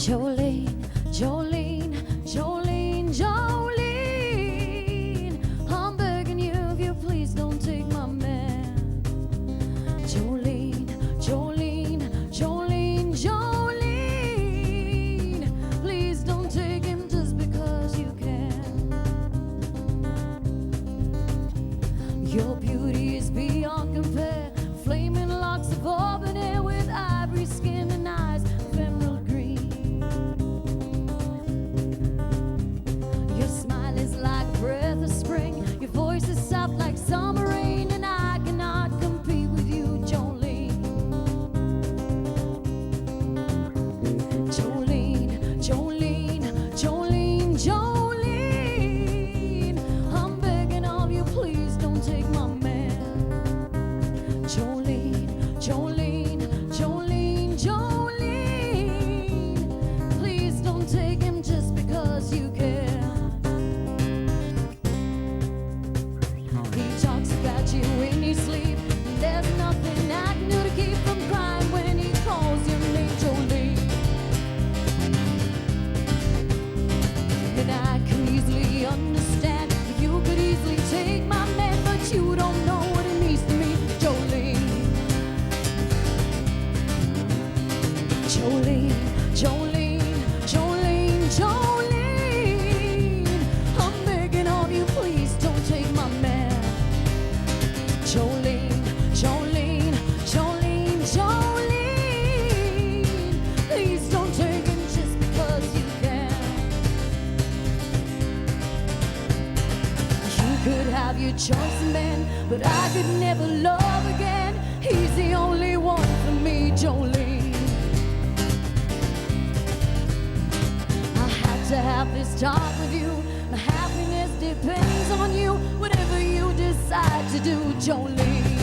Jolene, Jolene, Jolene, Jolene, I'm begging you, if you please don't take my man. Jolene, Jolene, Jolene, Jolene, please don't take him just because you can. Your beauty is beyond compare, flaming locks of auburn hair with ivory skin and eyes of emerald green. Your smile is like a breath of spring, your voice is soft like summer rain, and I cannot compete with you, Jolene. Jolene, Jolene, Jolene, Jolene, I'm begging of you, please don't take my man. Jolene, Jolene, Jolene, Jolene, please don't take him just because you can. He talks about you in his sleep, and there's nothing I can do to keep from crying when he calls your name, Jolene. And I can easily understand if you could easily take my man, but you don't know what it means to me, Jolene. Jolene, Jolene, Jolene, Jolene, I'm begging of you, please don't take my man. Jolene, Jolene, Jolene, Jolene, please don't take him just because you can. You could have your choice of men, but I could never love again. He's the only one for me, Jolene. I had to have this talk with you. My happiness depends on you. Whatever you decide to do, Jolene.